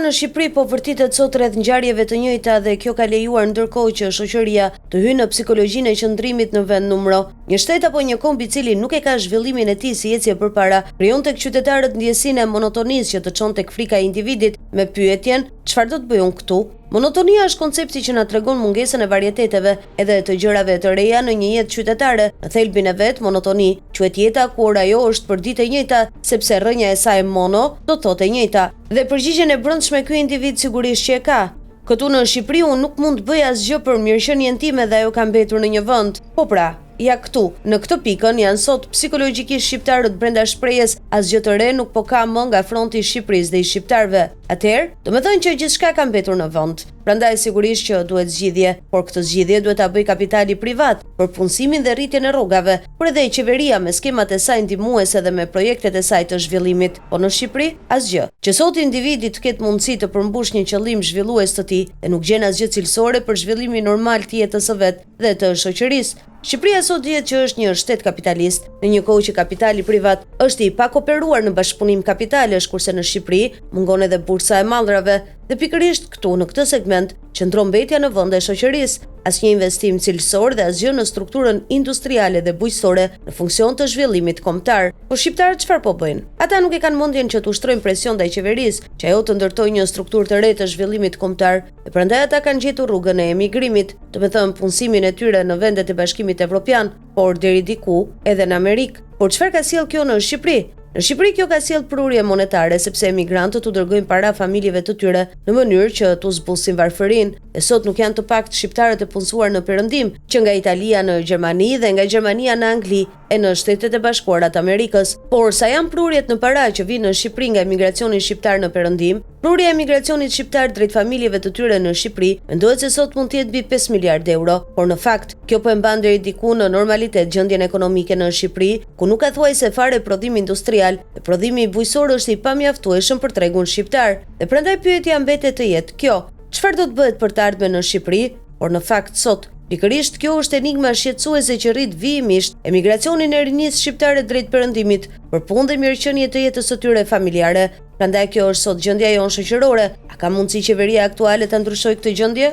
në Shqipëri po vërtitet sot rreth ngjarjeve të njëjta dhe kjo ka lejuar ndërkohë që shoqëria të hyjë në psikologjinë e qëndrimit në vend numro. Një shtet apo një komb i cili nuk e ka zhvillimin e tij si ecje përpara, krijon tek qytetarët ndjesinë e monotonisë që të çon tek frika e individit me pyetjen: çfarë do të bëj unë këtu? Monotonia është koncepti që na tregon mungesën e varieteteve edhe të gjërave të reja në një jetë qytetare. Në thelbin e vet, monotoni quhet jeta kur ajo është përditje e njëjta, sepse rrënja e saj mono do thotë e njëjta. Dhe përgjigjen e brendshme ky individ sigurisht që e ka. Këtu në Shqipëri unë nuk mund të bëj asgjë për mirëqenien time dhe ajo ka mbetur në një vend. Po pra, ja këtu, në këtë pikën janë sot psikologjikisht shqiptarët brenda shprehjes asgjë të re nuk po ka më nga fronti i Shqipërisë dhe i shqiptarëve. Atëherë, do të thonë që gjithçka ka mbetur në vend. Prandaj sigurisht që duhet zgjidhje, por këtë zgjidhje duhet ta bëj kapitali privat për punësimin dhe rritjen e rrugave, por edhe qeveria me skemat e saj ndihmuese dhe me projektet e saj të zhvillimit. Po në Shqipëri asgjë. Që sot individi të ketë mundësi të përmbush një qëllim zhvillues të tij dhe nuk gjen asgjë cilësore për zhvillimin normal të jetës së vet dhe të shoqërisë. Shqipëria sot dihet që është një shtet kapitalist, në një kohë që kapitali privat është i pakooperuar në bashkëpunim kapitalesh, kurse në Shqipëri mungon edhe bursa e mallrave. Dhe pikërisht këtu në këtë segment qëndron mbetja në vend e shoqërisë, asnjë investim cilësor dhe asgjë në strukturën industriale dhe bujqësore në funksion të zhvillimit kombëtar. Po shqiptarët çfarë po bëjnë? Ata nuk e kanë mendjen që të ushtrojnë presion ndaj qeverisë, që ajo të ndërtojë një strukturë të re të zhvillimit kombëtar, dhe prandaj ata kanë gjetur rrugën e emigrimit, do të thënë punësimin e tyre në vendet e Bashkimit Evropian, por deri diku edhe në Amerikë. Por çfarë ka sjell kjo në Shqipëri? Në Shqipëri kjo ka sjell prurje monetare sepse emigrantët u dërgojnë para familjeve të tyre në mënyrë që t'u zbusin varfërinë. E sot nuk janë të paktë shqiptarët e punësuar në Perëndim, që nga Italia në Gjermani dhe nga Gjermania në Angli e në Shtetet e Bashkuara të Amerikës. Por sa janë prurjet në para që vinë në Shqipëri nga emigracioni shqiptar në Perëndim, prurja e emigracionit shqiptar drejt familjeve të tyre në Shqipëri mendohet se sot mund të jetë mbi 5 miliardë euro, por në fakt kjo po e mban deri diku në normalitet gjendjen ekonomike në Shqipëri, ku nuk ka thuajse fare prodhim industrial dhe prodhimi bujqësor është i pamjaftueshëm për tregun shqiptar. Dhe prandaj pyetja mbetet të jetë kjo: çfarë do të bëhet për të ardhmen në Shqipëri? Por në fakt sot pikërisht kjo është enigma shqetësuese që rrit vijimisht emigracionin e rinisë shqiptare drejt Perëndimit për punë dhe mirëqenie të jetës së tyre familjare. Prandaj kjo është sot gjendja jonë shoqërore. A ka mundësi qeveria aktuale ta ndryshojë këtë gjendje?